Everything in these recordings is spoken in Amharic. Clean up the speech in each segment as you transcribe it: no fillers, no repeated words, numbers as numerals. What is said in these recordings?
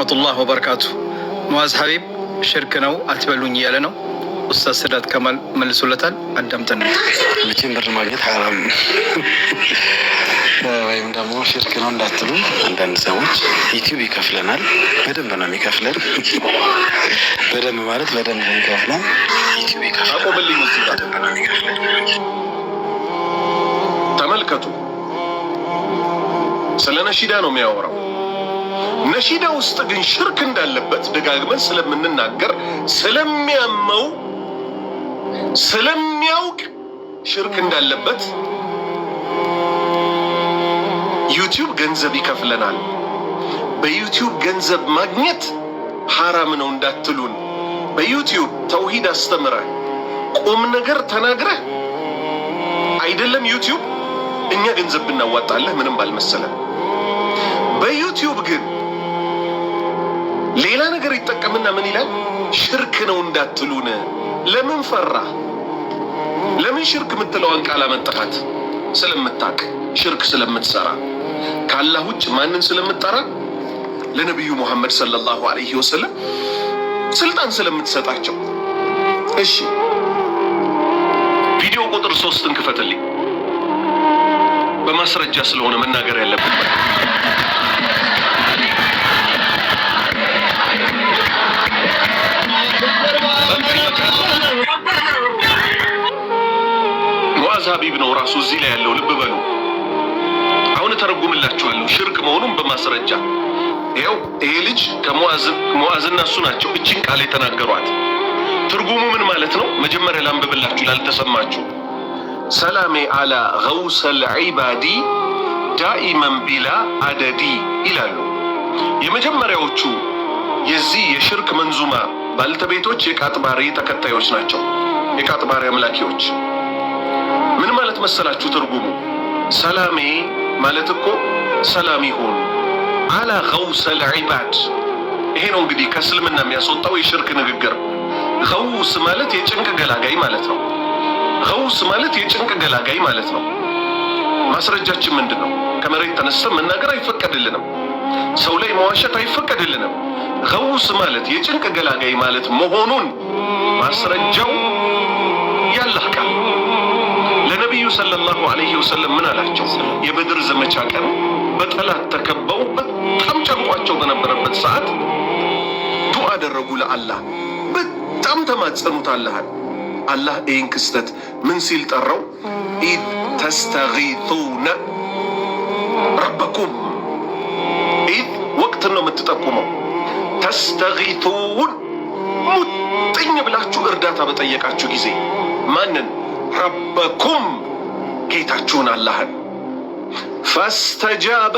ረህመቱላህ ወበረካቱ። ሙአዝ ሀቢብ ሽርክ ነው አትበሉኝ እያለ ነው። ኡስታዝ ስዳት ከማል መልሶለታል። አዳምጠን መቼም ብር ማግኘት ሐራም ወይም ደግሞ ሽርክ ነው እንዳትሉ። አንዳንድ ሰዎች ዩቲዩብ ይከፍለናል፣ በደንብ ነው የሚከፍለን። በደንብ ማለት በደንብ ነው የሚከፍለን። ዩቲዩብ ይከፍለናል። ተመልከቱ፣ ስለ ነሺዳ ነው የሚያወራው። ነሺዳ ውስጥ ግን ሽርክ እንዳለበት ደጋግመን ስለምንናገር ስለሚያውቅ ሽርክ እንዳለበት ዩቲዩብ ገንዘብ ይከፍለናል። በዩቲዩብ ገንዘብ ማግኘት ሐራም ነው እንዳትሉን። በዩቲዩብ ተውሂድ አስተምረህ ቁም ነገር ተናግረህ አይደለም ዩቲዩብ እኛ ገንዘብ ብናዋጣለህ ምንም ባልመሰለን። በዩቲዩብ ግን ሌላ ነገር ይጠቀምና ምን ይላል? ሽርክ ነው እንዳትሉን። ለምን ፈራ? ለምን ሽርክ የምትለዋን ቃል አመጣሃት? ስለምታቅ ሽርክ ስለምትሰራ ካላህ ውጭ ማንን ስለምትጠራ? ለነብዩ ሙሐመድ ሰለላሁ ዐለይሂ ወሰለም ስልጣን ስለምትሰጣቸው። እሺ ቪዲዮ ቁጥር 3 ክፈትልኝ። በማስረጃ ስለሆነ መናገር ያለብን ሙአዝ ሀቢብ ነው ራሱ እዚህ ላይ ያለው። ልብ በሉ። አሁን ተረጉምላችኋለሁ ሽርክ መሆኑን በማስረጃ። ይኸው ይሄ ልጅ ከሙአዝና እሱ ናቸው እቺን ቃል የተናገሯት። ትርጉሙ ምን ማለት ነው? መጀመሪያ ላንብብላችሁ ላልተሰማችሁ። ሰላሜ አላ ገውሰል ዒባዲ ዳኢመን ቢላ አደዲ ይላሉ። የመጀመሪያዎቹ የዚህ የሽርክ መንዙማ ባልተቤቶች የቃጥባሪ ተከታዮች ናቸው። የቃጥባሪ አምላኪዎች ምን ማለት መሰላችሁ? ትርጉሙ ሰላሜ ማለት እኮ ሰላም ይሁን አላ ገውሰል ዒባድ። ይሄ ነው እንግዲህ ከእስልምና የሚያስወጣው የሽርክ ንግግር። ገውስ ማለት የጭንቅ ገላጋይ ማለት ነው። ገውስ ማለት የጭንቅ ገላጋይ ማለት ነው። ማስረጃችን ምንድን ነው? ከመሬት ተነስተን መናገር አይፈቀድልንም። ሰው ላይ መዋሸት አይፈቀድልንም። ገውስ ማለት የጭንቅ ገላጋይ ማለት መሆኑን ማስረጃው ያላህ ቃል። ለነቢዩ ሰለላሁ ዐለይሂ ወሰለም ምን አላቸው? የበድር ዘመቻ ቀን በጠላት ተከበው በጣም ጨንቋቸው በነበረበት ሰዓት ዱዓ አደረጉ ለአላህ። በጣም ተማጸኑት አላህን። አላህ ይህን ክስተት ምን ሲል ጠራው? ኢዝ ተስተጊቱነ ረበኩም። ኢዝ ወቅትን ነው የምትጠቁመው። ተስተጊቱን ሙጥኝ ብላችሁ እርዳታ በጠየቃችሁ ጊዜ ማንን? ረበኩም ጌታችሁን አላህን። ፈስተጃበ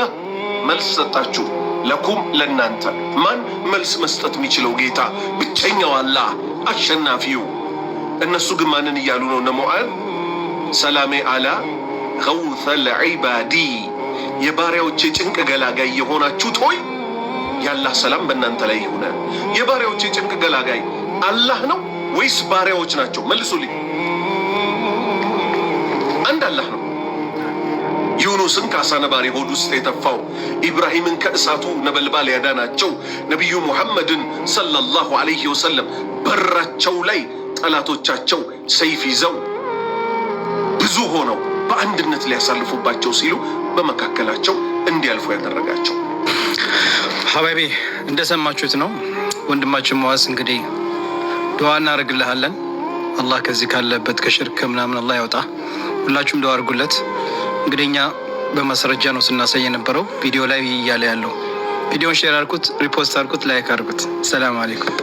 መልስ ሰጣችሁ። ለኩም ለናንተ። ማን መልስ መስጠት የሚችለው? ጌታ ብቸኛው አላህ አሸናፊው። እነሱ ግን ማንን እያሉ ነው? እነ ሙአዝ ሰላሜ አላ ገውሰል ዒባዲ የባሪያዎቼ ጭንቅ ገላጋይ የሆናችሁት ሆይ የአላህ ሰላም በእናንተ ላይ ይሁን። የባሪያዎቼ ጭንቅ ገላጋይ አላህ ነው ወይስ ባሪያዎች ናቸው? መልሱልኝ። አንድ አላህ ነው። ዩኑስን ከአሳ ነባሪ ሆድ ውስጥ የተፋው፣ ኢብራሂምን ከእሳቱ ነበልባል ያዳናቸው፣ ነቢዩ ሙሐመድን ሰለላሁ ዐለይሂ ወሰለም በራቸው ላይ ጠላቶቻቸው ሰይፍ ይዘው ብዙ ሆነው በአንድነት ሊያሳልፉባቸው ሲሉ በመካከላቸው እንዲያልፉ ያደረጋቸው። ሀባይቢ እንደሰማችሁት ነው። ወንድማችን ሙአዝ እንግዲህ ዱዓ እናደርግልሃለን። አላህ ከዚህ ካለበት ከሽርክ ምናምን አላህ ያውጣ። ሁላችሁም ዱዓ አድርጉለት። እንግዲህ እኛ በማስረጃ ነው ስናሳይ የነበረው። ቪዲዮ ላይ እያለ ያለው ቪዲዮን ሼር አድርጉት፣ ሪፖስት አድርጉት፣ ላይክ አድርጉት። ሰላም አለይኩም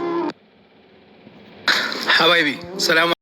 ሀባይቢ። ሰላም